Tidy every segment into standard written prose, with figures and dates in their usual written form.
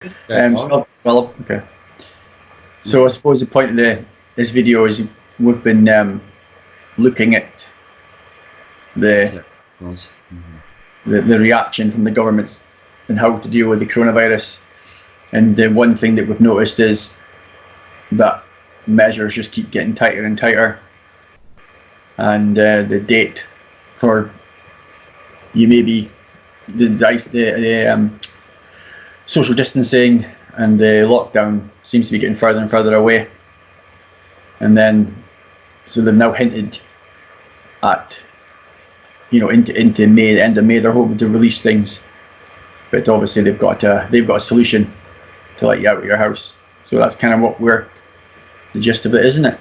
Well, okay. So I suppose the point of this video is we've been looking at the, the reaction from the governments and how to deal with the coronavirus. And the one thing that we've noticed is that measures just keep getting tighter and tighter. And the date for you maybe the social distancing and the lockdown seems to be getting further and further away. And then, so they've now hinted at, into May, the end of May, they're hoping to release things. But obviously they've got a solution to let you out of your house. So that's kind of the gist of it, isn't it?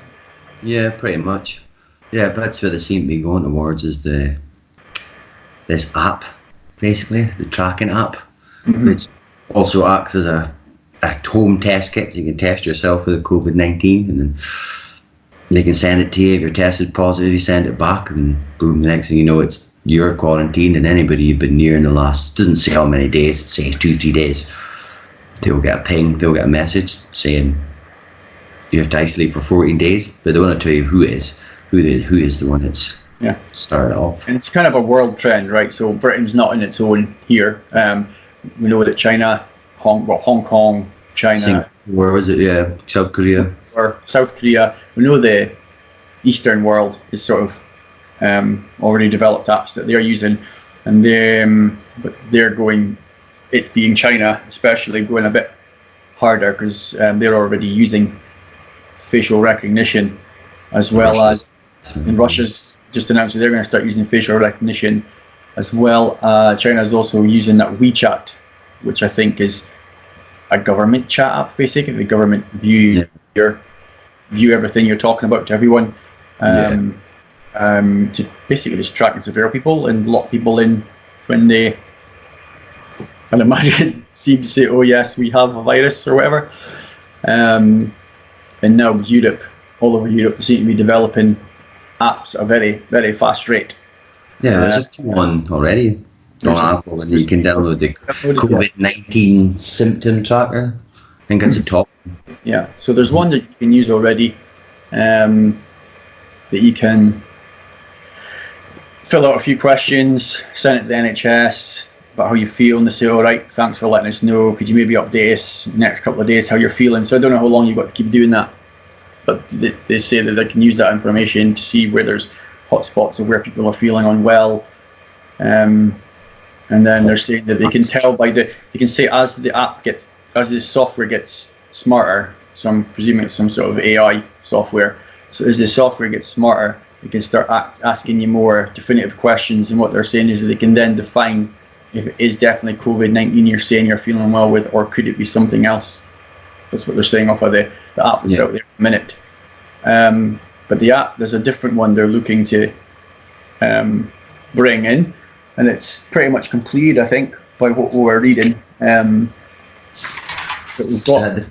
Yeah, pretty much. Yeah, but that's where they seem to be going towards is this app, basically, the tracking app, which also acts as a home test kit. You can test yourself for the COVID-19 and then they can send it to you. If you're tested positive, you send it back and boom, the next thing you know, it's you're quarantined, and anybody you've been near in the last, doesn't say how many days, it says 2-3 days, they'll get a ping, they'll get a message saying you have to isolate for 14 days, but they want to tell you who is the one that's started off. And it's kind of a world trend, right? So Britain's not in its own here. We know that China, Hong Kong, China, where was it? Yeah, South Korea. Or South Korea. We know the Eastern world is sort of already developed apps that they're using, and they're going, it being China especially, going a bit harder because they're already using facial recognition as well as, and Russia's just announced that they're going to start using facial recognition as well. China is also using that WeChat, which I think is a government chat app, basically. The government view everything you're talking about to everyone, to basically just track and surveil people and lock people in when they, I'd imagine, seem to say, oh yes, we have a virus or whatever. And now Europe, all over Europe, they seem to be developing apps at a very, very fast rate. Yeah, there's just one already on Apple, and you can download the COVID-19 symptom tracker. I think that's the top. Yeah, so there's one that you can use already, that you can fill out a few questions, send it to the NHS about how you feel, and they say, all right, thanks for letting us know. Could you maybe update us next couple of days how you're feeling? So I don't know how long you've got to keep doing that, but they say that they can use that information to see where there's hotspots of where people are feeling unwell. And then they're saying that they can tell they can say as the software gets smarter, so I'm presuming it's some sort of AI software. So as the software gets smarter, they can start asking you more definitive questions, and what they're saying is that they can then define if it is definitely COVID-19 you're saying you're feeling well with, or could it be something else. That's what they're saying off of the app that's out there in a minute. But the app, there's a different one they're looking to bring in, and it's pretty much completed, I think, by what we're reading. That we've got.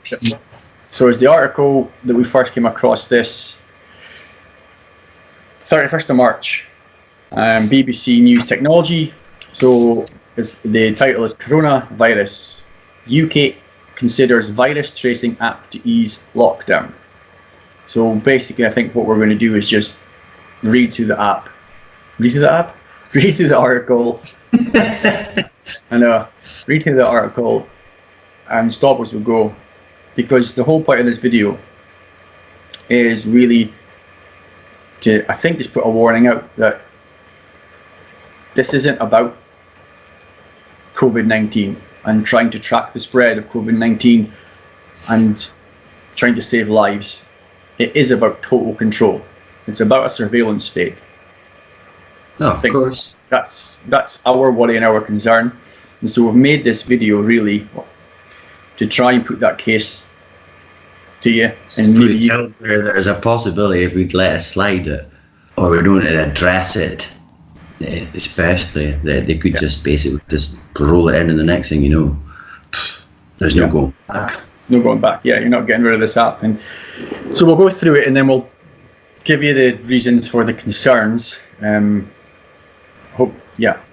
So as the article that we first came across this 31st of March, BBC News Technology. So the title is Coronavirus. UK considers virus tracing app to ease lockdown. So basically, I think what we're going to do is just read through the article. I know, read through the article and stop as we go, because the whole point of this video is really to, I think, just put a warning out that this isn't about COVID-19 and trying to track the spread of COVID-19 and trying to save lives. It is about total control. It's about a surveillance state. No, of course. That's our worry and our concern. And so we've made this video really to try and put that case to you. And maybe there's a possibility if we'd let it slide it, or we don't address it, especially that they could just basically just roll it in, and the next thing you know, there's no going back. No going back. Yeah, you're not getting rid of this app. And so we'll go through it, and then we'll give you the reasons for the concerns.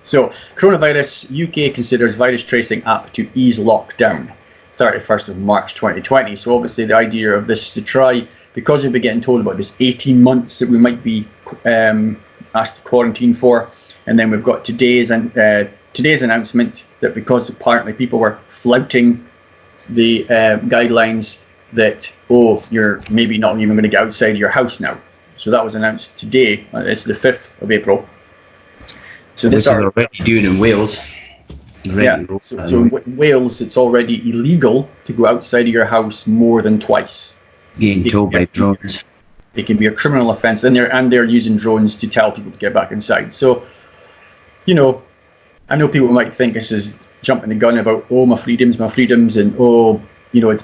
So coronavirus, UK considers virus tracing app to ease lockdown. 31st of March 2020. So obviously the idea of this is to try, because we've been getting told about this 18 months that we might be asked to quarantine for, and then we've got today's announcement that because apparently people were flouting the guidelines that, you're maybe not even going to get outside your house now. So that was announced today. It's the 5th of April. So Which is already doing in Wales. So in Wales, it's already illegal to go outside of your house more than twice. Being told by drones. It can be a criminal offence, and they're using drones to tell people to get back inside. So, I know people might think this is jumping the gun about my freedoms, and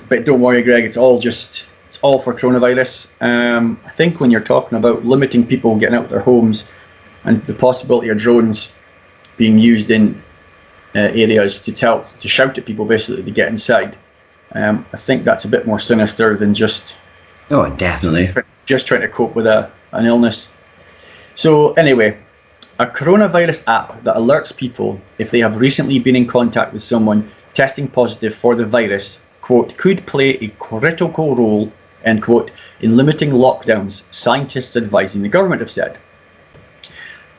but don't worry, Greg, it's all for coronavirus. I think when you're talking about limiting people getting out of their homes and the possibility of drones being used in areas to shout at people basically to get inside, I think that's a bit more sinister than just definitely trying to cope with an illness. So anyway, a coronavirus app that alerts people if they have recently been in contact with someone testing positive for the virus, quote, could play a critical role, end quote, in limiting lockdowns, scientists advising the government have said.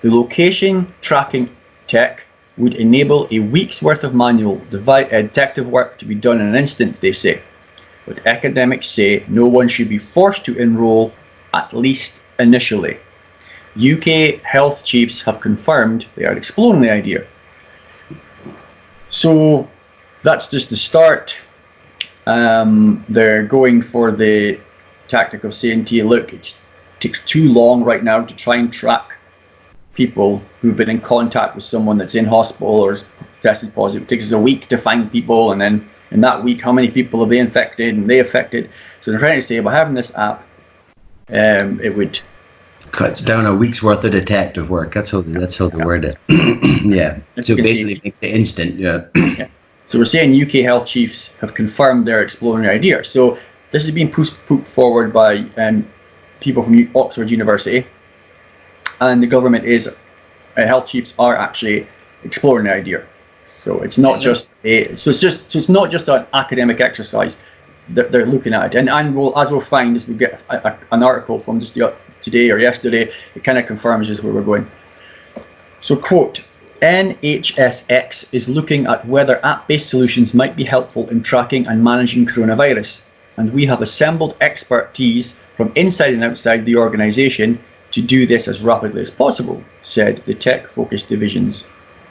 The location tracking tech would enable a week's worth of manual detective work to be done in an instant, they say. But academics say no one should be forced to enrol, at least initially. UK health chiefs have confirmed they are exploring the idea. So that's just the start. They're going for the tactic of saying to you, look, it takes too long right now to try and track people who've been in contact with someone that's in hospital or tested positive. It takes us a week to find people, and then in that week, how many people have they infected and they affected? So they're trying to say by having this app, it would cuts down a week's worth of detective work. That's how they word it. Yeah. So basically, it makes it instant. Yeah. So we're saying UK health chiefs have confirmed they're exploring the idea. So this is being put forward by people from Oxford University. And the government health chiefs are actually exploring the idea. So it's not just it's not just an academic exercise. They're looking at it, and we'll find as we get an article from just today or yesterday, it kind of confirms just where we're going. So quote, NHSX is looking at whether app-based solutions might be helpful in tracking and managing coronavirus, and we have assembled expertise from inside and outside the organisation to do this as rapidly as possible, said the tech-focused division's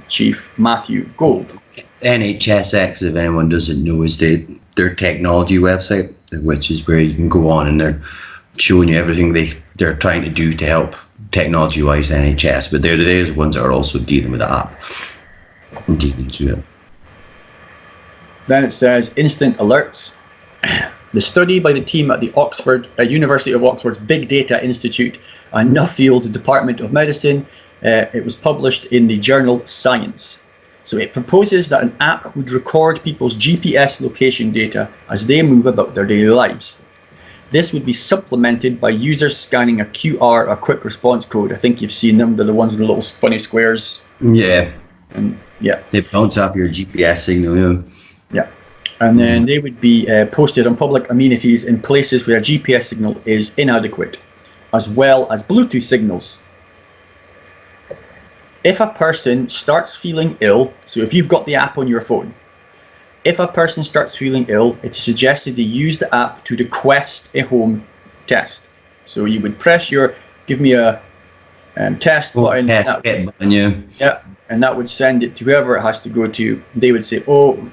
chief, Matthew Gold. NHSX, if anyone doesn't know, is their technology website, which is where you can go on and they're showing you everything they're trying to do to help technology-wise NHS, but they're the ones that are also dealing with the app and dealing through it. Then it says instant alerts. The study by the team at the University of Oxford's Big Data Institute and Nuffield Department of Medicine, it was published in the journal Science. So it proposes that an app would record people's GPS location data as they move about their daily lives. This would be supplemented by users scanning a QR, a quick response code. I think you've seen them. They're the ones with the little funny squares. Yeah. And yeah. They bounce off your GPS signal, Yeah. And then they would be posted on public amenities in places where a GPS signal is inadequate, as well as Bluetooth signals. If a person starts feeling ill, so if you've got the app on your phone, if a person starts feeling ill, it is suggested to use the app to request a home test. So you would press give me a test button. Yeah, and that would send it to whoever it has to go to. They would say,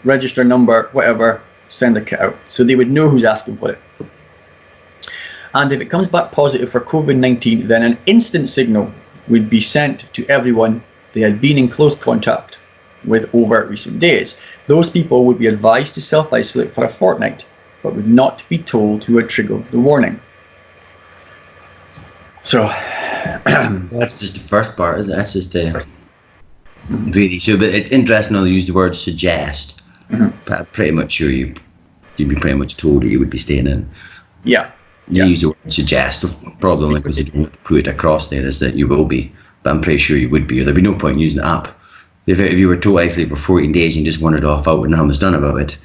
register number, whatever, send a kit out. So they would know who's asking for it. And if it comes back positive for COVID-19, then an instant signal would be sent to everyone they had been in close contact with over recent days. Those people would be advised to self-isolate for a fortnight, but would not be told who had triggered the warning. So that's just the first part, isn't it? That's just really so. But it's interesting how they use the word suggest. But I'm pretty much sure you'd be pretty much told that you would be staying in. Yeah. You use the word suggest. The problem, because you don't put it across there, is that you will be. But I'm pretty sure you would be, or there'd be no point in using the app. If you were told isolate for 14 days and you just wandered off out and nothing was done about it,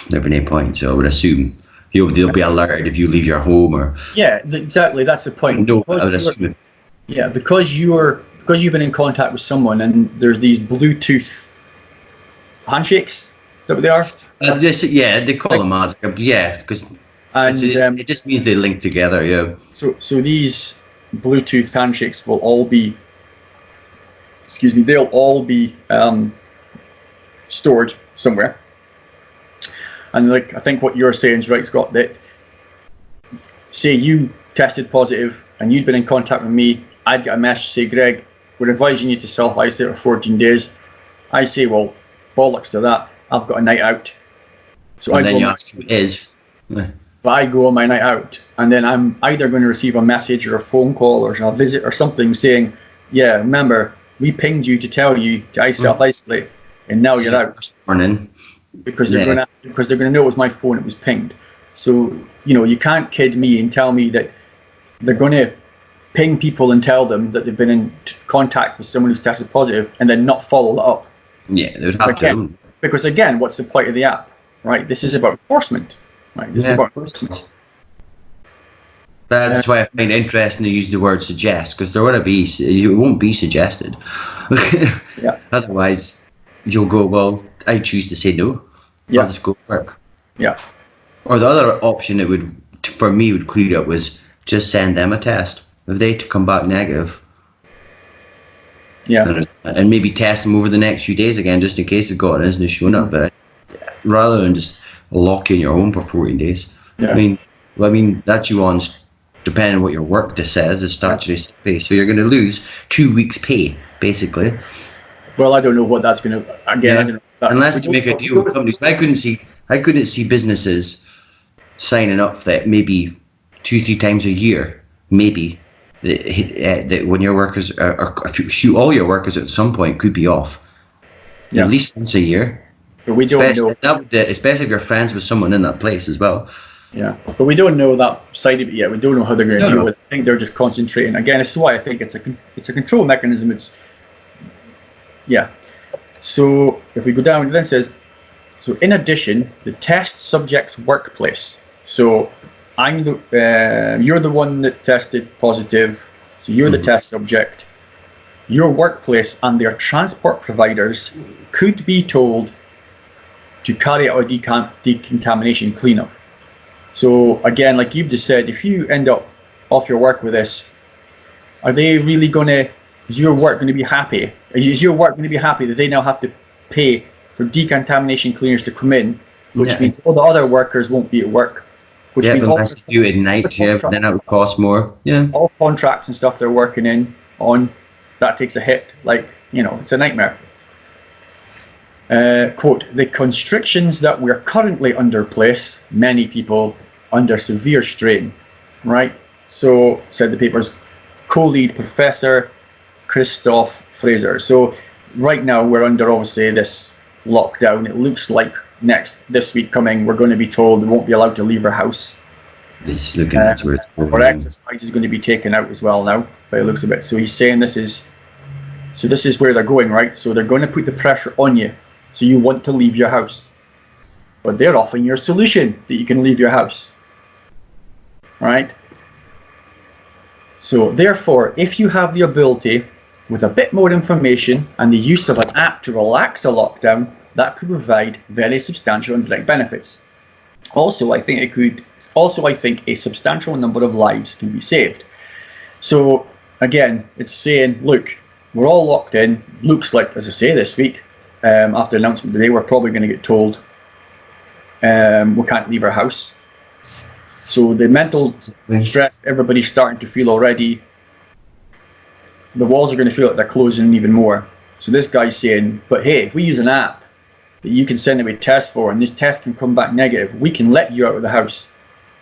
there'd be no point. So I would assume they'll be alerted if you leave your home or. Yeah, exactly. That's the point. No, I would assume. Yeah, because you've been in contact with someone, and there's these Bluetooth handshakes. Is that what they are? They call them as because it just means they link together. Yeah. So these Bluetooth handshakes will all be. Excuse me. They'll all be stored somewhere. And like I think what you're saying is right, Scott. That say you tested positive and you'd been in contact with me, I'd get a message say, Greg, we're advising you to self-isolate for 14 days. I say, well, bollocks to that. I've got a night out. So and then you ask who it is. But I go on my night out, and then I'm either going to receive a message or a phone call or a visit or something saying, yeah, remember, we pinged you to tell you to self-isolate, and now you're out. Morning. Because they're going to know it was my phone, it was pinged. So, you can't kid me and tell me that they're going to ping people and tell them that they've been in contact with someone who's tested positive and then not follow that up. Yeah, they would have to. Because again, what's the point of the app, right? This is about enforcement, right? This is about enforcement. That's why I find it interesting to use the word suggest, because it won't be suggested. Yeah. Otherwise, you'll go, well, I choose to say no. Yeah. I'll just go work. Yeah. Or the other option it would, for me, would clear up was just send them a test. If they come back negative. Yeah. And maybe test them over the next few days again, just in case they've got it isn't showing up. But rather than just lock in your home for 14 days. Yeah. I mean that's you on, depending on what your work says, is statutory sick pay. So you're going to lose 2 weeks' pay, basically. Well, I don't know what that's going to. Again, I don't know. Unless you make a deal with companies. I couldn't see businesses signing up for that maybe 2-3 times a year, maybe. That when your workers all your workers at some point could be off, at least once a year. But we don't know. Especially if you're friends with someone in that place as well. Yeah, but we don't know that side of it yet. We don't know how they're going to deal with it. I think they're just concentrating. Again, this is why I think it's a control mechanism. So if we go down, it then says, so in addition, the test subject's workplace. So you're the one that tested positive, so you're the test subject. Your workplace and their transport providers could be told to carry out a decontamination cleanup. So again, like you've just said, if you end up off your work with this, are they really is your work going to be happy? Is your work going to be happy that they now have to pay for decontamination cleaners to come in, which means all the other workers won't be at work? Which means unless you do it at night, then it would cost more. Yeah. All contracts and stuff they're working on, that takes a hit. It's a nightmare. Quote, the constrictions that we're currently under place many people under severe strain, right? So, said the paper's co-lead professor, Christoph Fraser. So, right now we're under, obviously, this lockdown. It looks like this week coming, we're going to be told we won't be allowed to leave our house. It's looking that's where it's going. Our exercise is going to be taken out as well now, by the looks of it. So he's saying this is where they're going, right? So they're going to put the pressure on you. So you want to leave your house. But they're offering you a solution that you can leave your house. Right? So therefore, if you have the ability, with a bit more information and the use of an app to relax a lockdown, that could provide very substantial and direct benefits. Also, I think a substantial number of lives can be saved. So again, it's saying, look, we're all locked in. Looks like, as I say, this week, after the announcement today, we're probably going to get told we can't leave our house. So the mental stress everybody's starting to feel already, the walls are going to feel like they're closing even more. So this guy's saying, but hey, if we use an app that you can send away tests for, and this test can come back negative, we can let you out of the house.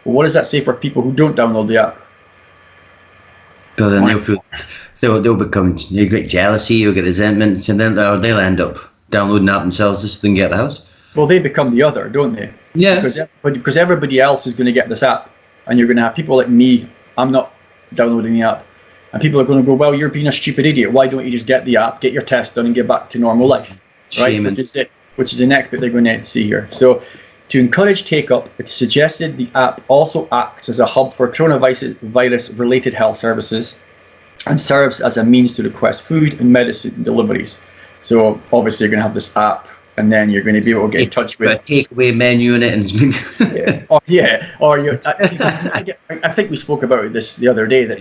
Well, what does that say for people who don't download the app? But then they'll become, you get jealousy, you'll get resentment, and then they'll end up downloading the app themselves just to get the house. Well, they become the other, don't they? Yeah. Because everybody else is going to get this app, and you're going to have people like me, I'm not downloading the app. And people are going to go, well, you're being a stupid idiot. Why don't you just get the app, get your test done, and get back to normal life? Right? Which is the next bit they're going to see here. So To encourage take-up, it is suggested the app also acts as a hub for coronavirus-related health services and serves as a means to request food and medicine deliveries. So obviously you're going to have this app, and then you're going to be able to get in touch with a takeaway menu in it. And I think we spoke about this the other day, that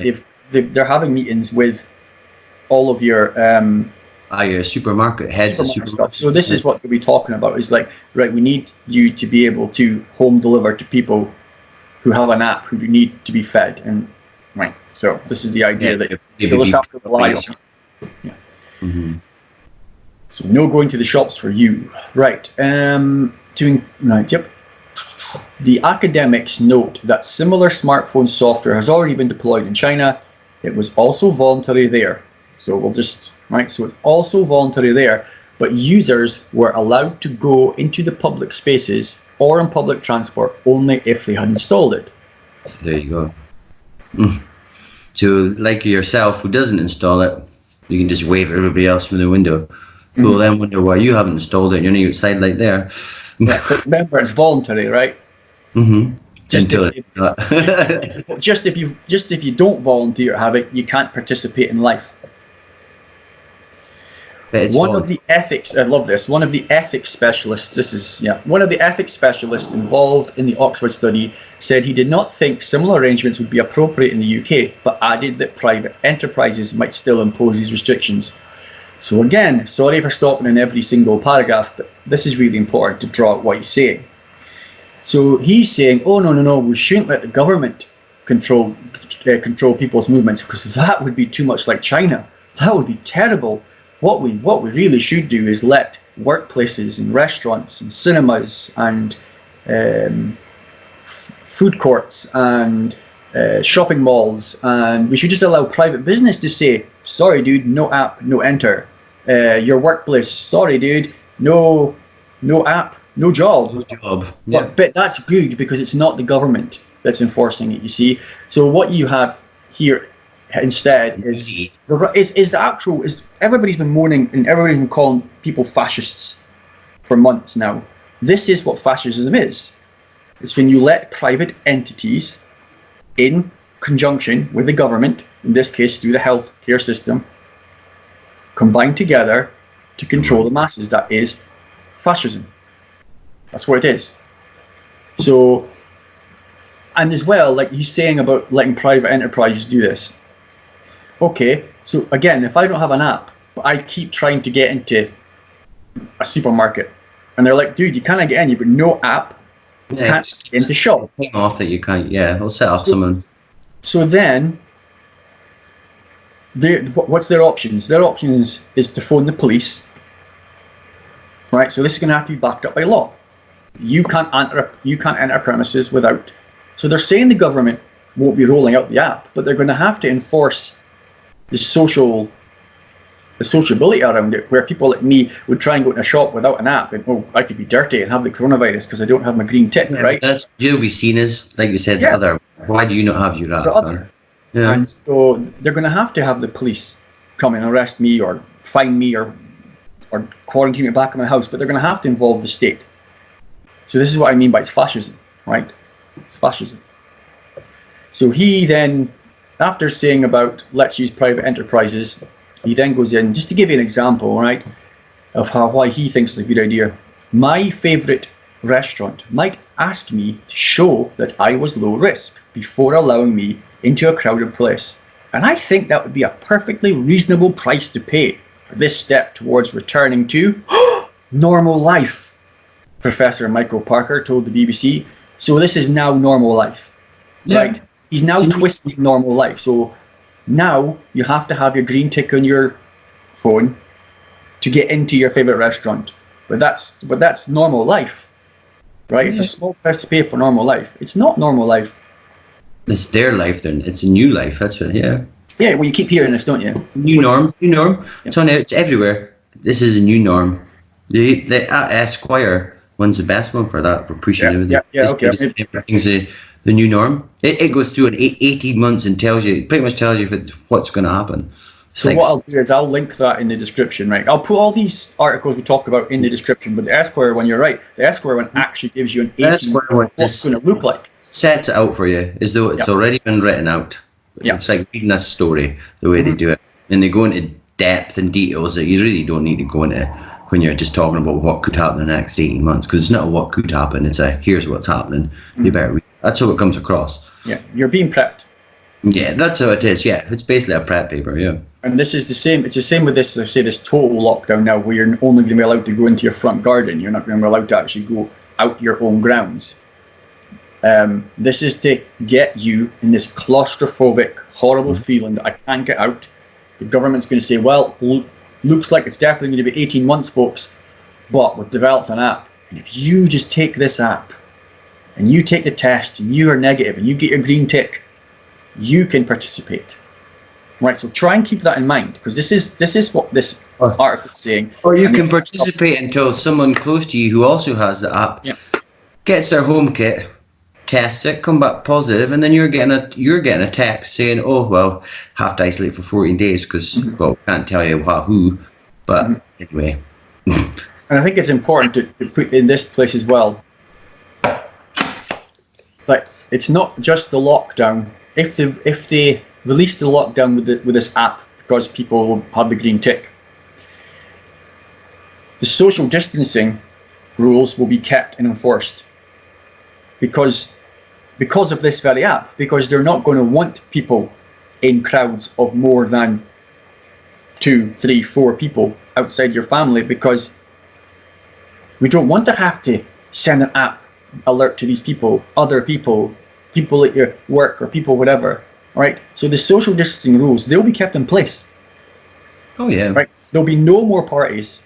they're having meetings with all of your your supermarket heads of supermarket stuff. So this is what we'll be talking about, is like, right, we need you to be able to home deliver to people who have an app, who need to be fed, and right. So this is the idea that you'll just have to rely on. Yeah. Mm-hmm. So no going to the shops for you. Right. Yep. The academics note that similar smartphone software has already been deployed in China. It was also voluntary there. So we'll just, right, so it's also voluntary there, but users were allowed to go into the public spaces or in public transport only if they had installed it. There you go. So like yourself, who doesn't install it, you can just wave at everybody else from the window. Mm-hmm. Who will then wonder why you haven't installed it and you're only outside like there. Yeah, but remember, it's voluntary, right? Mm-hmm. Just if you don't volunteer to have it, you can't participate in life. One of the ethics specialists involved in the Oxford study said he did not think similar arrangements would be appropriate in the UK, but added that private enterprises might still impose these restrictions. So again, sorry for stopping in every single paragraph, but this is really important to draw out what he's saying. So he's saying, oh no, we shouldn't let the government control people's movements, because that would be too much like China. That would be terrible. What we really should do is let workplaces and restaurants and cinemas and food courts and shopping malls, and we should just allow private business to say, sorry dude, no app, no enter. Your workplace, sorry dude, no app, no job. No job. Yeah. But that's good, because it's not the government that's enforcing it, you see. So what you have here instead is everybody's been moaning and everybody's been calling people fascists for months now. This is what fascism is. It's when you let private entities, in conjunction with the government, in this case through the healthcare system, combine together to control the masses. That is fascism. That's what it is. So, and as well, like he's saying about letting private enterprises do this. Okay, so again, if I don't have an app, but I keep trying to get into a supermarket, and they're like, dude, you can't get in, you've got no app, you can't get into shop. Off that you can't, we'll set up someone. So then, what's their options? Their options is to phone the police, right? So this is going to have to be backed up by law. You can't enter premises without. So they're saying the government won't be rolling out the app, but they're going to have to enforce the sociability around it, where people like me would try and go in a shop without an app, and I could be dirty and have the coronavirus because I don't have my green tick, right? You'll be seen as, like you said, why do you not have your app? Yeah. And so they're going to have the police come and arrest me or fine me or quarantine me back in my house, but they're going to have to involve the state. So this is what I mean by it's fascism, right? It's fascism. So he then, after saying about let's use private enterprises, he then goes in, just to give you an example, right, of why he thinks it's a good idea. My favorite restaurant might ask me to show that I was low risk before allowing me into a crowded place. And I think that would be a perfectly reasonable price to pay for this step towards returning to normal life, Professor Michael Parker told the BBC. So this is now normal life, right? He's now twisting normal life. So now you have to have your green tick on your phone to get into your favorite restaurant. But that's normal life, right? It's a small price to pay for normal life. It's not normal life. It's their life then. It's a new life. That's what. Yeah. Yeah. Well, you keep hearing this, don't you? New norm. Yeah. It's everywhere. This is a new norm. The Esquire one's the best one for that, for pushing everything. Everything's the new norm. It goes through an 18 months and pretty much tells you what's going to happen. So what I'll do is I'll link that in the description, right? I'll put all these articles we talk about in the description, but the Esquire one, you're right. The Esquire one actually gives you an 18 what's it's going to look like. Sets it out for you as though it's already been written out. Yeah. It's like reading a story the way they do it. And they go into depth and details that you really don't need to go into when you're just talking about what could happen in the next 18 months. Because it's not what could happen, it's a here's what's happening. You better read. That's how it comes across. Yeah, you're being prepped. Yeah, that's how it is. Yeah, it's basically a prep paper, yeah. And this is the same. It's the same with this. I say this total lockdown now, where you're only going to be allowed to go into your front garden. You're not going to be allowed to actually go out your own grounds. This is to get you in this claustrophobic, horrible feeling that I can't get out. The government's going to say, well, looks like it's definitely going to be 18 months, folks, but we've developed an app. And if you just take this app and you take the test and you are negative and you get your green tick, you can participate. Right, so try and keep that in mind, because this is what this article is saying. Or you can participate until someone close to you who also has the app gets their home kit, tests it, come back positive, and then you're getting a text saying, "Oh well, have to isolate for 14 days because well, can't tell you who." But anyway, and I think it's important to put in this place as well. Like, it's not just the lockdown. If they release the lockdown with this app because people will have the green tick, the social distancing rules will be kept and enforced because of this very app, because they're not going to want people in crowds of more than 2, 3, 4 people outside your family, because we don't want to have to send an app alert to these people, other people at your work or people whatever. Right, so the social distancing rules, they'll be kept in place. Oh yeah. Right, there'll be no more parties.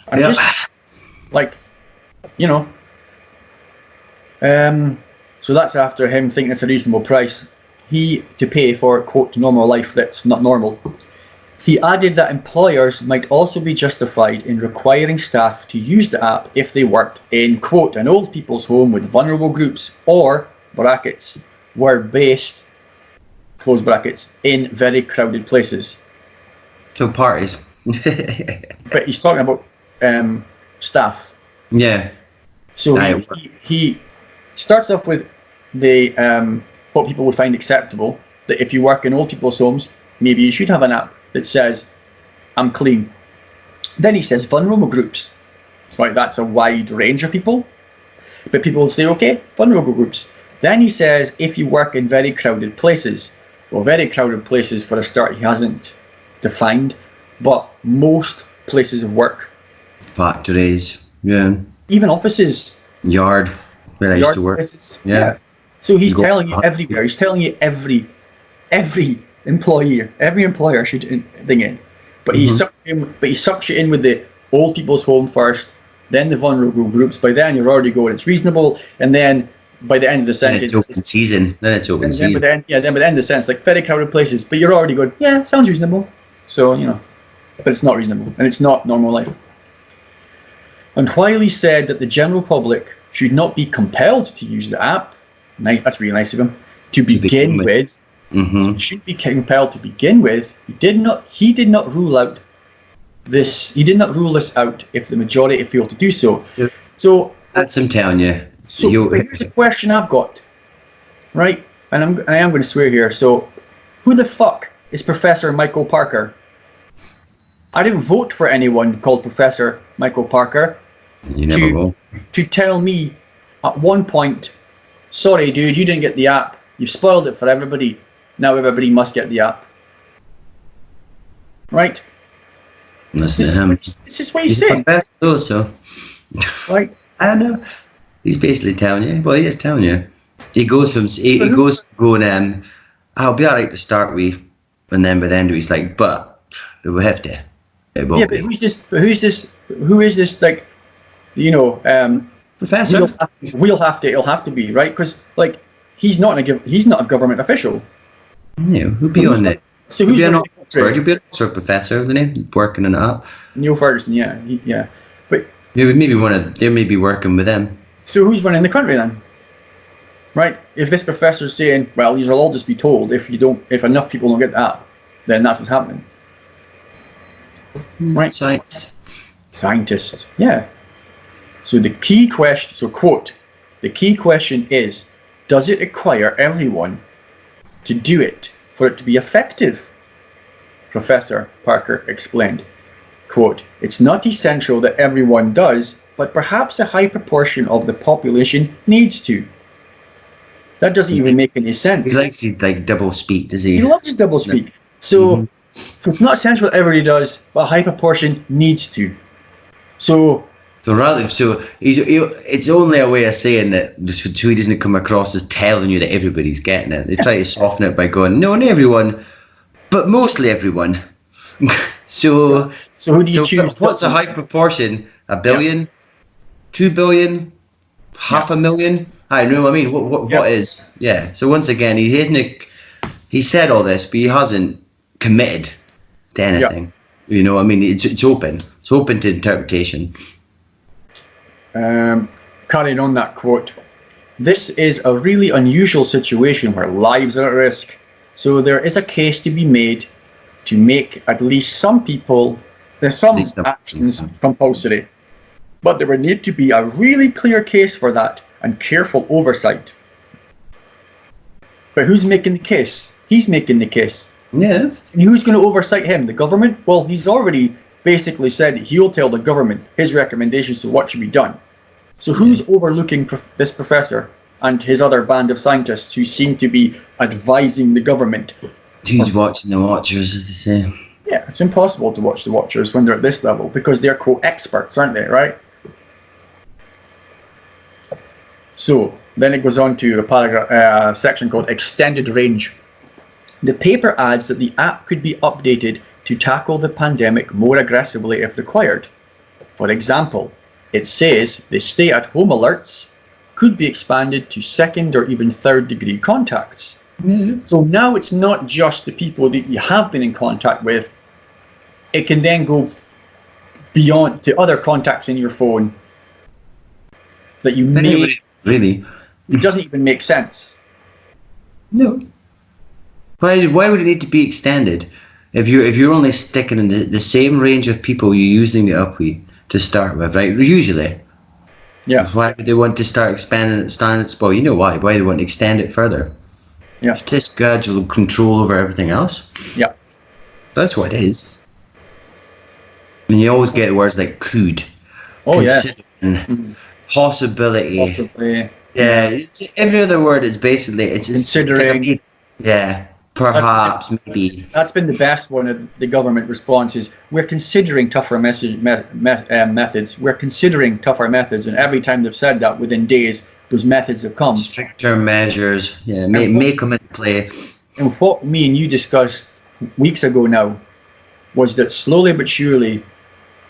And just like, so that's after him thinking it's a reasonable price to pay for, quote, normal life that's not normal. He added that employers might also be justified in requiring staff to use the app if they worked in, quote, an old people's home with vulnerable groups, or brackets, were based, close brackets, in very crowded places. So parties. But he's talking about staff. Yeah. So he starts off with the what people would find acceptable, that if you work in old people's homes, maybe you should have an app that says, I'm clean. Then he says vulnerable groups. Right, that's a wide range of people. But people will say, okay, vulnerable groups. Then he says, if you work in very crowded places. Well, very crowded places, for a start, he hasn't defined, but most places of work. Factories, yeah. Even offices. Yard, where I used to work. Places. Yeah. So he's telling you everywhere. He's telling you every employer should thing in. But he sucks you in with the old people's home first, then the vulnerable groups. By then you're already going, it's reasonable, and then by the end of the sentence, it's open season. Then by the end of the sentence, like very crowded places, but you're already going, yeah, sounds reasonable. So, but it's not reasonable, and it's not normal life. And while he said that the general public should not be compelled to use the app, that's really nice of him, to begin with, shouldn't be compelled to begin with, he did not rule out this. He did not rule this out if the majority feel to do so. Yep. So that's him telling you. So here's a question I've got, right? And I am going to swear here. So, who the fuck is Professor Michael Parker? I didn't vote for anyone called Professor Michael Parker. You never will. To tell me at one point, sorry, dude, you didn't get the app. You've spoiled it for everybody. Now everybody must get the app. Right? Listen to him. This is what he's saying. Also, right? I don't know. He's basically telling you. Well, he is telling you. He goes going, I'll be alright to start with, and then by the end of it, he's like, but we have to. It won't be. But who's this? Who is this? Like, Professor. It'll have to be, right? Because like he's not a government official. No, who'll be on it? So who's an officer? You'll be an officer, professor, the name working on it up. Neil Ferguson, yeah. But they may be working with them. So who's running the country then? right? If this professor's saying, well, these will all just be told if enough people don't get the app, then that's what's happening. Right? Science. Scientists, yeah. So the key question, so quote, the key question is, does it require everyone to do it for it to be effective? Professor Parker explained, quote, it's not essential that everyone does, but perhaps a high proportion of the population needs to. That doesn't even make any sense. He likes to like double speak, does he? He loves his double speak. So it's not essential that everybody does, but a high proportion needs to. So it's only a way of saying that so he doesn't come across as telling you that everybody's getting it. They try to soften it by going, no, not everyone, but mostly everyone. So who do you choose? What's a high proportion? 1 billion, 2 billion, half a million? I don't know. I mean, what is? Yeah. So once again, he said all this, but he hasn't committed to anything. You know, I mean, it's open. It's open to interpretation. Carrying on that quote, this is a really unusual situation where lives are at risk. So there is a case to be made to make at least some actions compulsory. But there would need to be a really clear case for that and careful oversight. But who's making the case? He's making the case. Yeah. And who's going to oversight him? The government? Well, he's already basically said he'll tell the government his recommendations to what should be done. So who's overlooking this professor and his other band of scientists who seem to be advising the government? Who's watching the Watchers, as they say? Yeah, it's impossible to watch the Watchers when they're at this level because they're co-experts, aren't they, right? So then it goes on to a paragraph, section called Extended Range. The paper adds that the app could be updated to tackle the pandemic more aggressively if required. For example, it says the stay-at-home alerts could be expanded to second or even third-degree contacts. Mm-hmm. So now it's not just the people that you have been in contact with. It can then go beyond to other contacts in your phone that you may... Really? It doesn't even make sense. No. Why would it need to be extended if you're only sticking in the same range of people you're using it up with to start with, right? Usually. Yeah. Why would they want to start expanding it? Well, you know why? Why they want to extend it further? Yeah. Just gradual control over everything else. Yeah. That's what it is. And you always get words like could. Oh yeah. Possibility. Possibly. Yeah. Every other word is basically considering. Yeah. Perhaps, maybe. That's been the best one of the government responses. We're considering tougher methods. We're considering tougher methods, and every time they've said that, within days, those methods have come. Stricter measures, yeah, may come into play. And what me and you discussed weeks ago now was that slowly but surely,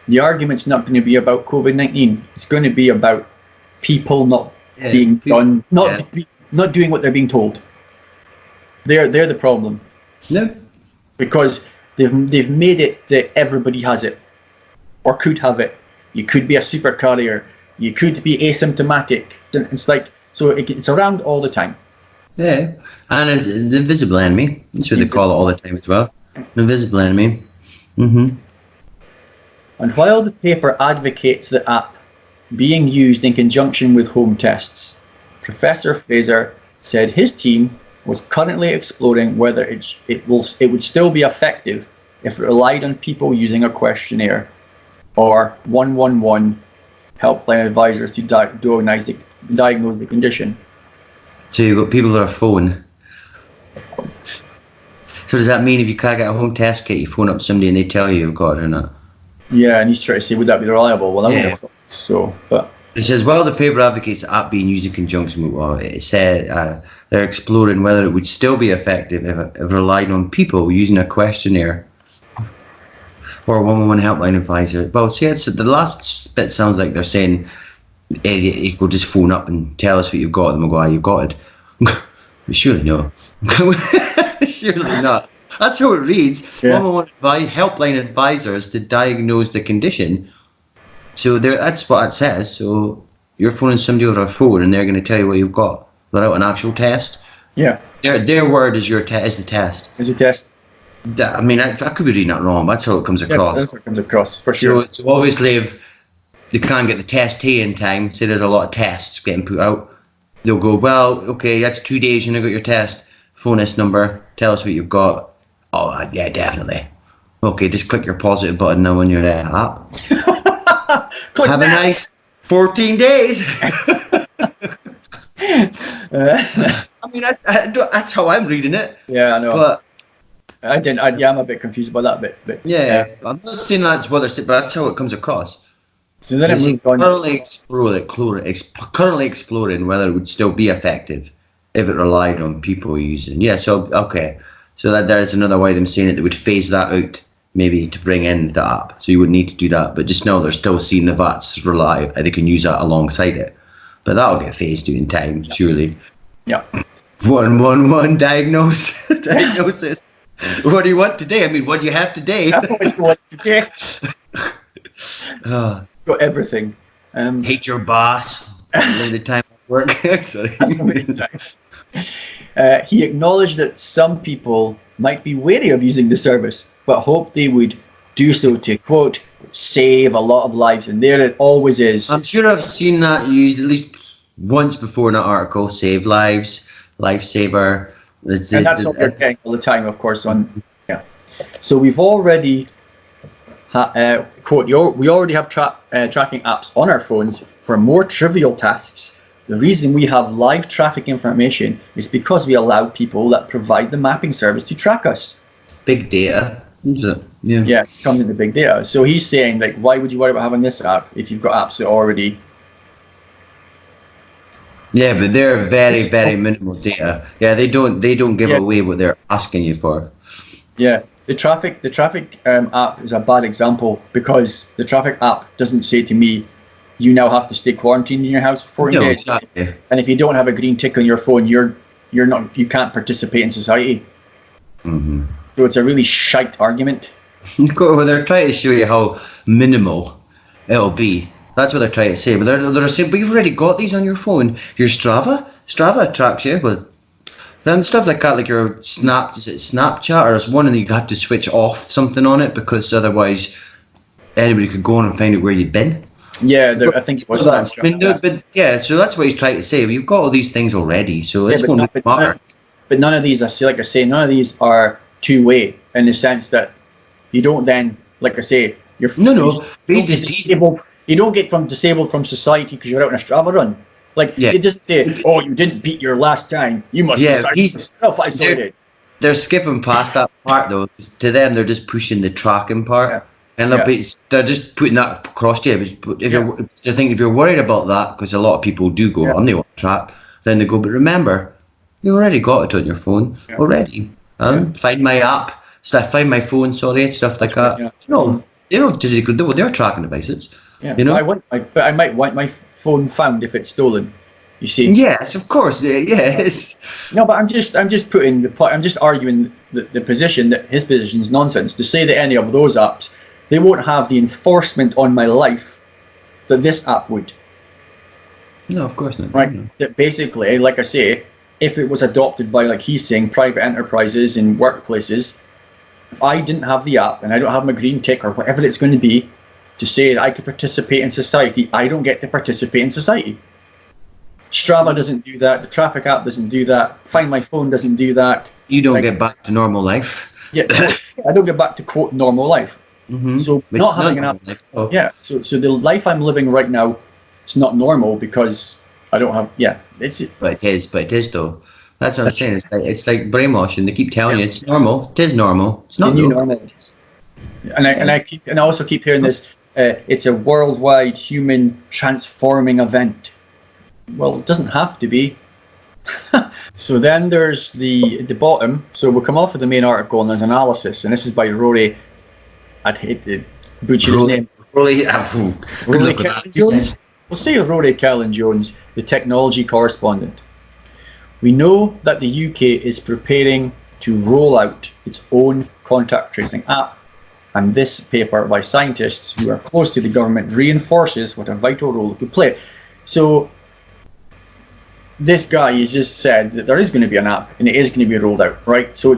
the argument's not going to be about COVID-19. It's going to be about people not doing what they're being told. They're the problem. No. Because they've made it that everybody has it, or could have it. You could be a super carrier. You could be asymptomatic. It's like, so it's around all the time. Yeah, and it's the invisible enemy. That's what they call it all the time as well. The invisible enemy. Mm-hmm. And while the paper advocates the app being used in conjunction with home tests, Professor Fraser said his team was currently exploring whether it would still be effective if it relied on people using a questionnaire or 111 helpline advisors to diagnose the condition. So you've got people that are phone. So does that mean if you can't get a home test kit, you phone up somebody and they tell you you've got it or not? Yeah, and he's trying to say, would that be reliable? Well, I wouldn't have thought so, but... It says, while the paper advocates the app being used in conjunction with, well, it said they're exploring whether it would still be effective if it relied on people using a questionnaire or a 111 helpline advisor. Well, see, the last bit sounds like they're saying, you could just phone up and tell us what you've got, and we'll go, you've got it. Surely no. Surely not. That's how it reads. Yeah. 111 helpline advisors to diagnose the condition. So that's what it says. So you're phoning somebody over a phone and they're going to tell you what you've got. without an actual test. Yeah. Their word is is the test. Is a test. I mean, I could be reading that wrong, but that's how it comes Yes, across. that's what comes across for sure. So obviously, if they can't get the test T in time, say there's a lot of tests getting put out, they'll go, well, okay, that's 2 days, you got your test. Phone this number, tell us what you've got. Oh, yeah, definitely. Okay, just click your positive button now on your app. Have a nice 14 days. I mean, that's how I'm reading it. Yeah, I know. But I'm a bit confused about that bit. But yeah, I'm not saying that's what they're saying, but that's how it comes across. So then it moved on. Currently exploring whether it would still be effective if it relied on people using. Yeah, so okay, so that there's another way of them saying it. They would phase that out, maybe to bring in the app. So you would need to do that, but just now they're still seeing the VATs rely, and they can use that alongside it. But that'll get phased out in time, surely. Yeah. 111 diagnosis. What do you want today? I mean, what do you have today? Got everything. Hate your boss. The time at work. Sorry. He acknowledged that some people might be wary of using the service, but hoped they would do so to, quote, save a lot of lives. And there it always is. I'm sure I've seen that used at least once before in an article. Save lives, lifesaver. And that's what we're getting all the time, of course. So we've already, quote, we already have tracking apps on our phones for more trivial tasks. The reason we have live traffic information is because we allow people that provide the mapping service to track us. Big data. Yeah, comes into big data. So he's saying, like, why would you worry about having this app if you've got apps that already... Yeah, but they're very minimal data. Yeah, they don't give away what they're asking you for. Yeah, the traffic app is a bad example because the traffic app doesn't say to me, you now have to stay quarantined in your house for 14 days. Exactly. And if you don't have a green tick on your phone, you can't participate in society. Mm-hmm. So it's a really shite argument. Well, they're trying to show you how minimal it'll be. That's what they're trying to say. But they're saying, but you've already got these on your phone. Your Strava tracks you with then stuff like that, like your Snapchat, or there's one and you have to switch off something on it because otherwise anybody could go on and find out where you've been. Yeah, I think it was that. But yeah, so that's what he's trying to say. You've got all these things already, so it's going to matter. But none of these, none of these are two-way in the sense that you don't then, like I say, you're disabled. You don't get disabled from society because you're out on a Strava run. Like, you just say, oh, you didn't beat your last time. You must be self-isolated. They're skipping past that part, though. To them, they're just pushing the tracking part. Yeah. And they're just putting that across to you. But if you're worried about that, because a lot of people do go, I'm the one track, then they go, but remember, you already got it on your phone already. Find my app, find my phone, stuff like that. Yeah. No, they're tracking devices. Yeah, you know, I might want my phone found if it's stolen. You see? Yes, of course. Yes. No, but I'm just arguing the position that his position is nonsense. To say that any of those apps, they won't have the enforcement on my life that this app would. No, of course not. Right. No. That basically, like I say, if it was adopted by, like he's saying, private enterprises and workplaces, if I didn't have the app and I don't have my green tick or whatever it's going to be to say that I could participate in society, I don't get to participate in society. Strava doesn't do that. The traffic app doesn't do that. Find My Phone doesn't do that. You don't get back to normal life. Yeah, I don't get back to quote normal life. Mm-hmm. So not having an app. So the life I'm living right now, it's not normal because I don't have. Yeah, But it is though. That's what I'm saying. It's like brainwashing. They keep telling you it's normal. It is normal. It's not normal. And I also keep hearing this. It's a worldwide human transforming event. Well, it doesn't have to be. So then there's the bottom. So we'll come off of the main article and there's analysis, and this is by Rory. I'd hate to butcher his name. Rory Cellan-Jones. We'll say Rory Cellan-Jones, the technology correspondent. We know that the UK is preparing to roll out its own contact tracing app, and this paper by scientists who are close to the government reinforces what a vital role it could play. So this guy has just said that there is going to be an app and it is going to be rolled out, right? So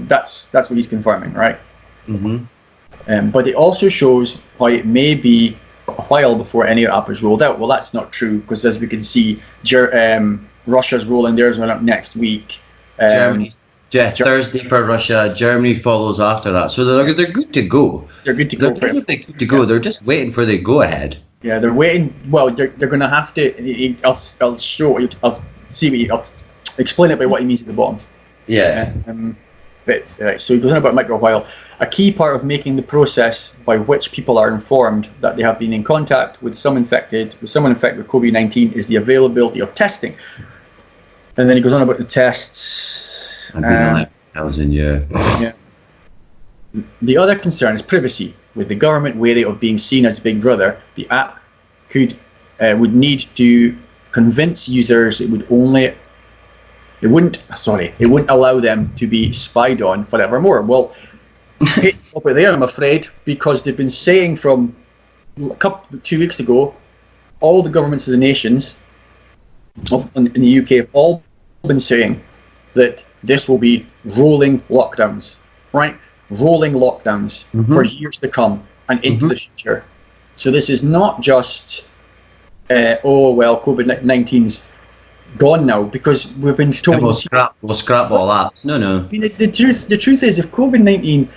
that's what he's confirming, right? But it also shows why it may be a while before any app is rolled out. Well, that's not true, because as we can see, Russia's rolling theirs one up next week. Thursday for Russia. Germany follows after that. So they're good to go. They're good to go. They're good to go. They're just waiting for the go ahead. Yeah, they're waiting. Well, they're going to have to. I'll show you. I'll explain it by what he means at the bottom. Yeah. So he goes on about micro-while. A key part of making the process by which people are informed that they have been in contact with someone infected with COVID-19 is the availability of testing. And then he goes on about the tests. I've been 1,000 years. Yeah. The other concern is privacy. With the government wary of being seen as Big Brother, the app would need to convince users it wouldn't allow them to be spied on forevermore. Well, over there, I'm afraid, because they've been saying from 2 weeks ago, all the governments of the nations in the UK have all been saying that this will be rolling lockdowns, right? Rolling lockdowns for years to come and into the future. So this is not just, COVID-19's gone now, because we've been told We'll scrap all that. No. I mean, the truth is, if COVID-19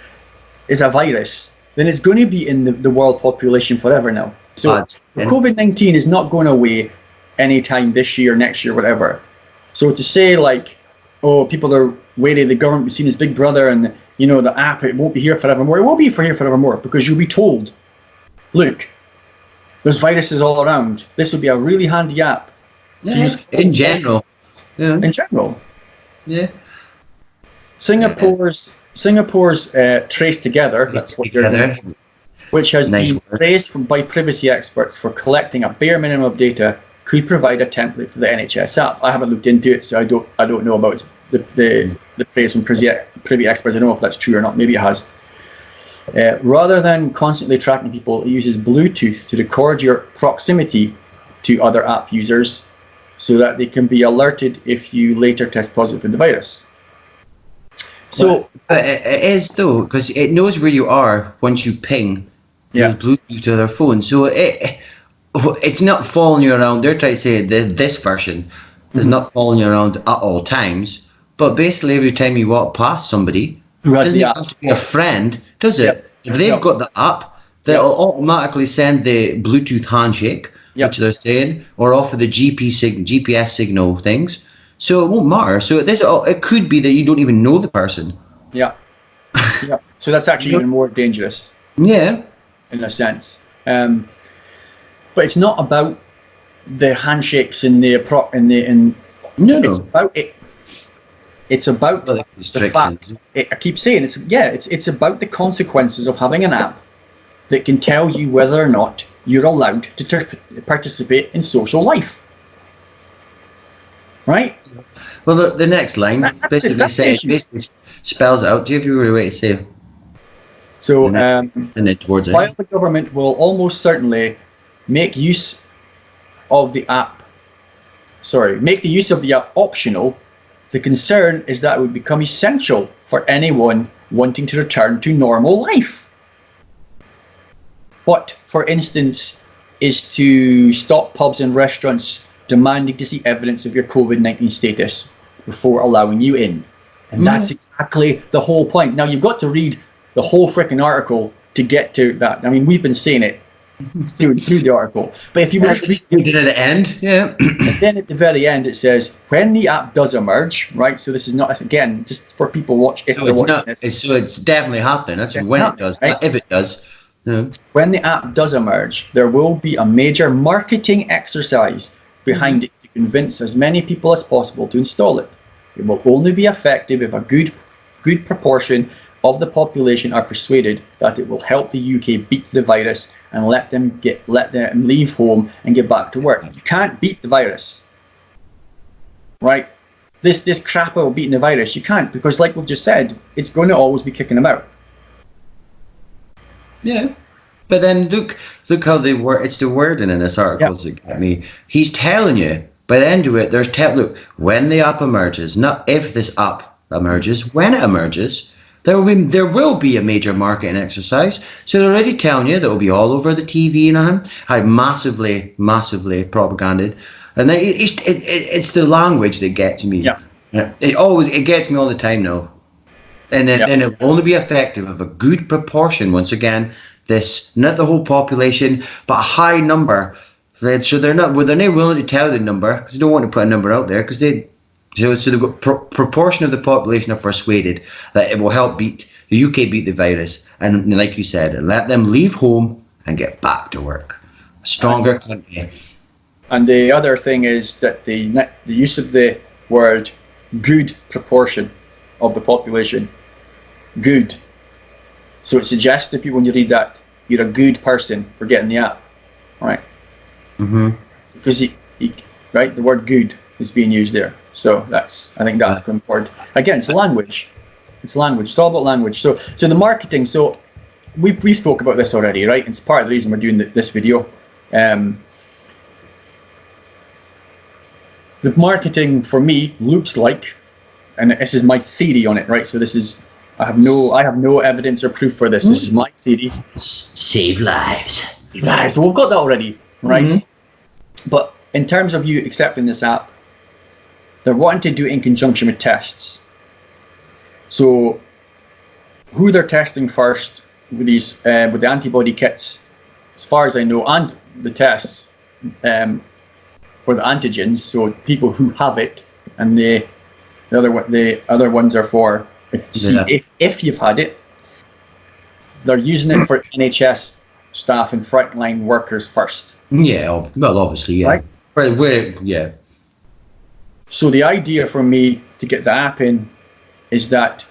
is a virus, then it's going to be in the world population forever now. So COVID-19 is not going away anytime this year, next year, whatever. So to say like, oh, people are wary the government will be seen as Big Brother and the app, it won't be here forevermore. It won't be here forevermore, because you'll be told, look, there's viruses all around. This would be a really handy app. In general. Yeah. In general. Yeah. Singapore's Trace Together, that's what they're doing, which has been praised by privacy experts for collecting a bare minimum of data, could provide a template for the NHS app. I haven't looked into it, so I don't know about the praise from privy experts. I don't know if that's true or not. Maybe it has. Rather than constantly tracking people, it uses Bluetooth to record your proximity to other app users, so that they can be alerted if you later test positive for the virus. So it is though, because it knows where you are once you ping. Use Bluetooth to their phone, so it's not following you around. They're trying to say that this version is not following you around at all times, but basically every time you walk past somebody who has the app, have to be a friend, does it? Yep. If they've got the app, they'll automatically send the Bluetooth handshake. Which they're saying, or offer the GPS signal things, so it won't matter. So it could be that you don't even know the person. Yeah. So that's actually even more dangerous. Yeah. In a sense, but it's not about the handshakes and the It's about it. It's about the fact. I keep saying it's about the consequences of having an app that can tell you whether or not you're allowed to participate in social life. Right? Well, the next line basically spells out. Do you have a way to say? So, while the government will almost certainly make the use of the app optional, the concern is that it would become essential for anyone wanting to return to normal life. What, for instance, is to stop pubs and restaurants demanding to see evidence of your COVID-19 status before allowing you in. And that's exactly the whole point. Now, you've got to read the whole freaking article to get to that. I mean, we've been saying it through the article. But if you want to read it at the end, and then at the very end it says, when the app does emerge, right? So this is not, again, just for people watching. So it's definitely happening. That's when it does, right? If it does. No. When the app does emerge, there will be a major marketing exercise behind it to convince as many people as possible to install it. It will only be effective if a good proportion of the population are persuaded that it will help the UK beat the virus and let them leave home and get back to work. You can't beat the virus, right? This crap about beating the virus, you can't, because like we've just said, it's going to always be kicking them out. Yeah, but then look how they were. It's the wording in this article that got me. He's telling you By the end of it, there's look, when the app emerges, not if this app emerges, when it emerges, there will be a major marketing exercise. So they're already telling you that will be all over the TV now. I massively propaganded, and then it's the language that gets me. Yeah. It gets me all the time now. And then it will only be effective if a good proportion, once again, this, not the whole population, but a high number. So they're not willing to tell the number because they don't want to put a number out there because so they've got proportion of the population are persuaded that it will help the UK beat the virus, and like you said, let them leave home and get back to work. A stronger country. And the other thing is that the use of the word "good proportion" of the population. Good. So it suggests to people when you read that you're a good person for getting the app, right? Mm-hmm. Because right, the word "good" is being used there. So I think that's important. Again, it's language. It's language. It's all about language. So the marketing. So we spoke about this already, right? It's part of the reason we're doing this video. The marketing for me looks like, and this is my theory on it, right? So this is. I have no evidence or proof for this. This is my theory. Save lives. So we've got that already, right? Mm-hmm. But in terms of you accepting this app, they're wanting to do it in conjunction with tests. So who they're testing first with these with the antibody kits, as far as I know, and the tests for the antigens. So people who have it, and the other ones are for. If you've had it, they're using it for NHS staff and frontline workers first. Yeah, well, obviously, yeah. Right? Yeah. So the idea for me to get the app in is that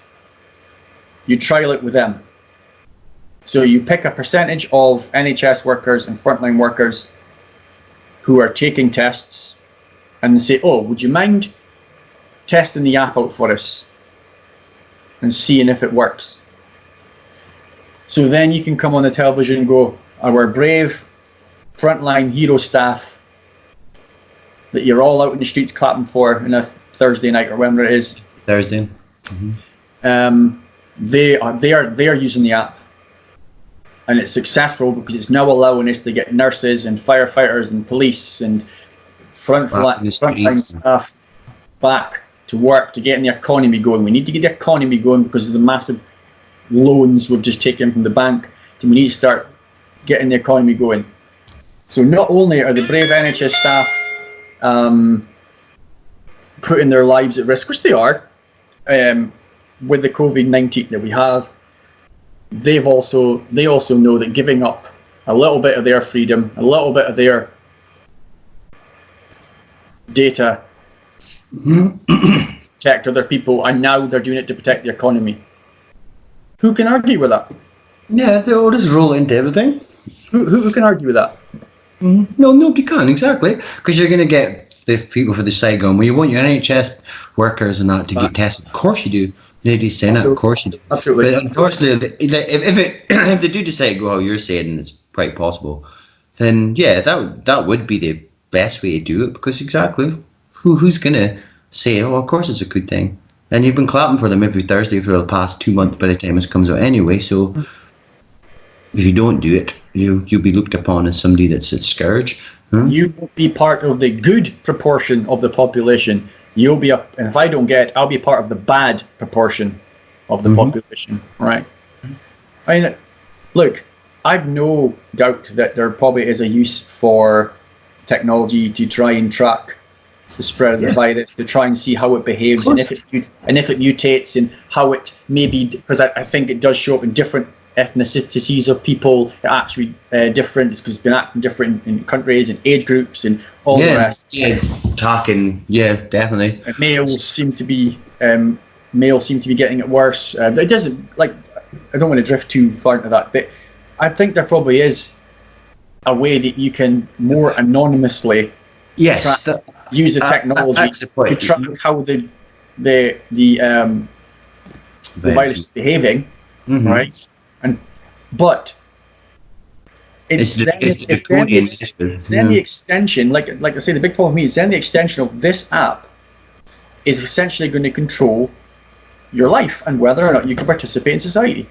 you trial it with them. So you pick a percentage of NHS workers and frontline workers who are taking tests, and they say, "Oh, would you mind testing the app out for us and seeing if it works?" So then you can come on the television and go, "Our brave frontline hero staff that you're all out in the streets clapping for on a Thursday night or whenever it is." Thursday. Mm-hmm. They are using the app, and it's successful because it's now allowing us to get nurses and firefighters and police and frontline staff back to work, to getting the economy going. We need to get the economy going because of the massive loans we've just taken from the bank. So we need to start getting the economy going. So not only are the brave NHS staff putting their lives at risk, which they are, with the COVID-19 that we have, they also know that giving up a little bit of their freedom, a little bit of their data, protect other people, and now they're doing it to protect the economy. Who can argue with that? Yeah, they all just roll into everything. Who can argue with that? No, nobody can, exactly. Because you're going to get the people for the side going, well, you want your NHS workers and that to get tested. Of course you do. Nobody's saying that, of course you do. Absolutely. But unfortunately, if they do decide to go how you're saying, and it's quite possible, then yeah, that would be the best way to do it, because exactly, who's going to say, oh, of course it's a good thing? And you've been clapping for them every Thursday for the past 2 months by the time it comes out anyway, so if you don't do it, you'll be looked upon as somebody that's a scourge. You will be part of the good proportion of the population. You'll be up, and if I don't get it, I'll be part of the bad proportion of the population, right? I mean, look, I've no doubt that there probably is a use for technology to try and track the spread of the virus, to try and see how it behaves, and if it mutates, and how it maybe, because I think it does show up in different ethnicities of people. It actually different because it's been acting different in countries and age groups and all the rest. Yeah, it's talking. Yeah, definitely. And males seem to be getting it worse. It doesn't, like, I don't want to drift too far into that, but I think there probably is a way that you can more anonymously use the technology to track how the virus is behaving, right? But It's the it's draconian. then the extension, like I say, the big problem with me is then the extension of this app is essentially going to control your life and whether or not you can participate in society.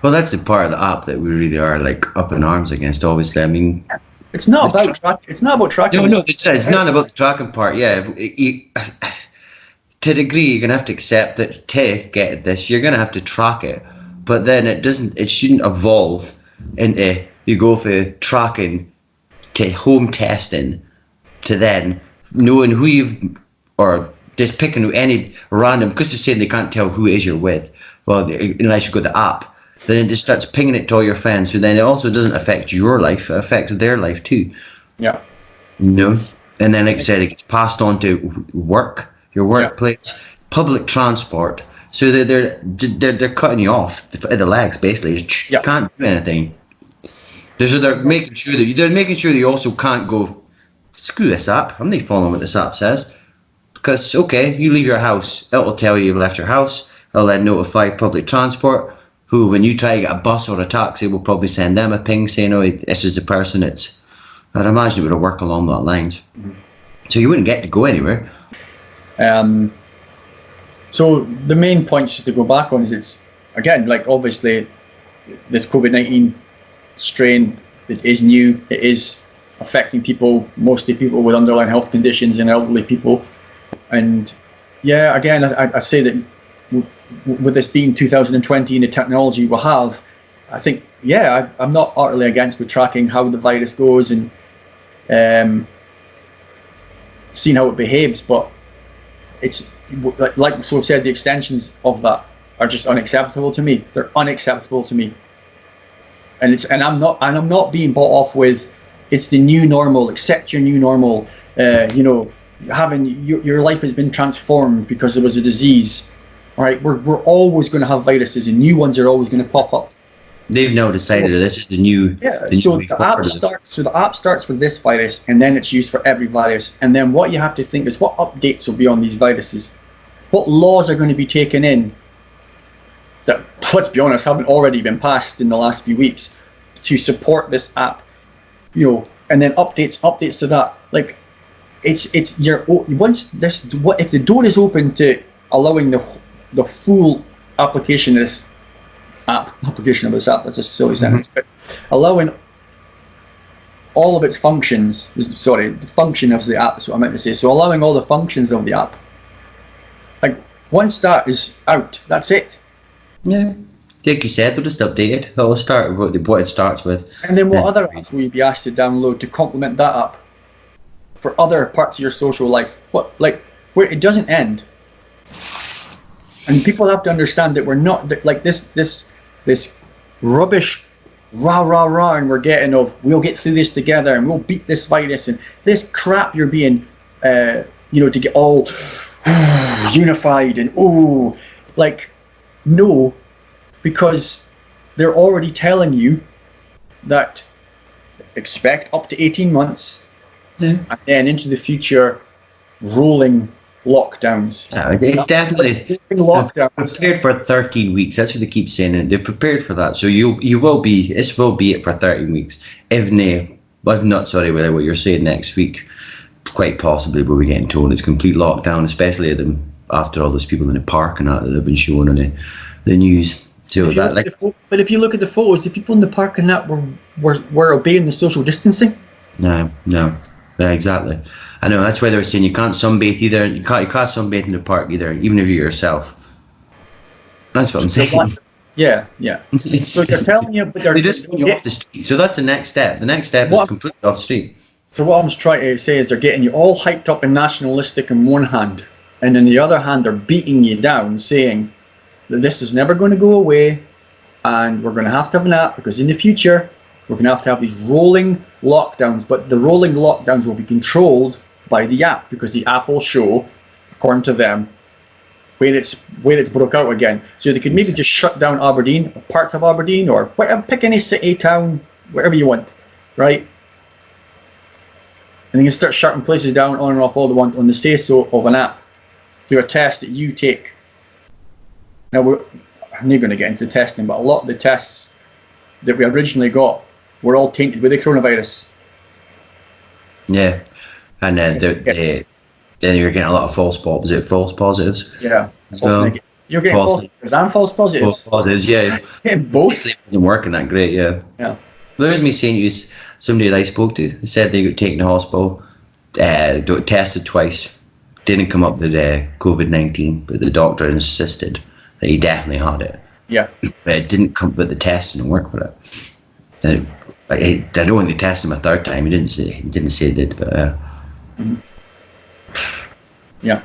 Well, that's the part of the app that we really are like up in arms against. Obviously, I mean, It's not about it's not about tracking. no, it's not about the tracking part. Yeah, to a degree, you're gonna have to accept that to get this, you're gonna have to track it. But then it shouldn't evolve into you go for tracking to home testing to then knowing who you've or just picking any random because they're saying they can't tell who it is you're with. Well, unless you go to the app. Then it just starts pinging it to all your friends. So then it also doesn't affect your life; it affects their life too. Yeah. You know, and then like I said, it gets passed on to work, your workplace, public transport. So they're cutting you off at the legs basically. You can't do anything. They're making sure that you also can't go. Screw this app. I'm not following what this app says. Because okay, you leave your house, it'll tell you left your house. It'll then notify public transport. Who, when you try to get a bus or a taxi, will probably send them a ping saying, "Oh, this is the person." I'd imagine it would have worked along that lines. Mm-hmm. So you wouldn't get to go anywhere. So the main points to go back on is it's again like obviously this COVID-19 strain. It is new. It is affecting people, mostly people with underlying health conditions and elderly people. And yeah, again, I say that. With this being 2020 and the technology we'll have, I think, I'm not utterly against with tracking how the virus goes and seeing how it behaves, but it's like so I've said, the extensions of that are just unacceptable to me. They're unacceptable to me. And I'm not being bought off with it's the new normal, accept your new normal, having your life has been transformed because there was a disease. All right, we're always going to have viruses, and new ones are always going to pop up. They've now decided that this is the new. Yeah. The app starts for this virus, and then it's used for every virus. And then what you have to think is what updates will be on these viruses, what laws are going to be taken in that, let's be honest, haven't already been passed in the last few weeks to support this app, and then updates to that. Like, it's your once this what if the door is open to allowing the full application of this app, that's a silly sentence, but allowing all of its functions, the function of the app is what I meant to say. So allowing all the functions of the app, like once that is out, that's it. Yeah. Like you said, they'll just update it. It'll start with what it starts with. And then what other apps will you be asked to download to complement that app for other parts of your social life? Where it doesn't end. And people have to understand that we're not like this rubbish rah and we're getting of we'll get through this together and we'll beat this virus and this crap you're being to get all unified and no, because they're already telling you that expect up to 18 months and then into the future rolling lockdowns. It's definitely lockdowns. Prepared for 13 weeks. That's what they keep saying, and they're prepared for that. So you will be. This will be it for 13 weeks. If not, with what you're saying next week, quite possibly we'll be getting told it's complete lockdown, especially after all those people in the park and that they've been showing on the news. So but if you look at the photos, the people in the park and that were obeying the social distancing. No. Yeah, exactly. I know, that's why they were saying you can't sunbathe either. You can't sunbathe in the park either, even if you're yourself. That's what I'm saying. Yeah. So they're telling you, but they just put you off the street. So that's the next step. The next step is completely off the street. So what I'm trying to say is they're getting you all hyped up and nationalistic in one hand, and in the other hand they're beating you down, saying that this is never going to go away, and we're going to have an app because in the future we're going to have these rolling lockdowns, but the rolling lockdowns will be controlled by the app because the app will show, according to them, when it's broke out again. So they could maybe just shut down Aberdeen, or parts of Aberdeen, or whatever, pick any city, town, wherever you want, right? And you can start shutting places down on and off all they want on the say-so of an app through a test that you take. Now, I'm not going to get into the testing, but a lot of the tests that we originally got we're all tainted with the coronavirus. Yeah, and then then you're getting a lot of false positives? Yeah. So, You're getting false negatives and false positives. False positives, yeah. Getting both. It wasn't working that great, yeah. Yeah. There's me saying you, somebody that I spoke to said they got taken to hospital, tested twice, didn't come up with COVID-19, but the doctor insisted that he definitely had it. Yeah. But it didn't come, but the test didn't work for it. I don't think they tested him a third time. He didn't say it did, but yeah.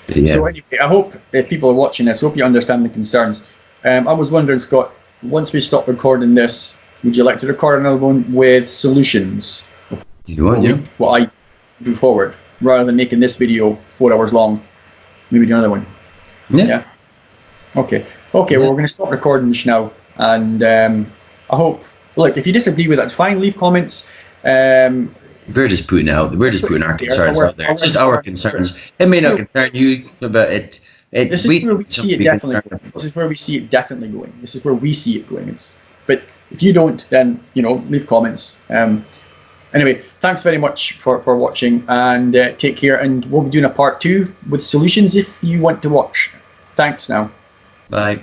But yeah. So anyway, I hope if people are watching this, hope you understand the concerns. I was wondering, Scott, once we stop recording this, would you like to record another one with solutions? You want, yeah. What I do forward, rather than making this video 4 hours long, maybe do another one. Yeah. Okay. Well, we're going to stop recording this now, and I hope. Look, if you disagree with that, it's fine. Leave comments. We're just putting our concerns out there. It's just our concerns. It may not concern you, but it. This is where we see it definitely going. This is where we see it definitely going. This is where we see it going. But if you don't, then leave comments. Anyway, thanks very much for watching, and take care. And we'll be doing a part 2 with solutions if you want to watch. Thanks now. Bye.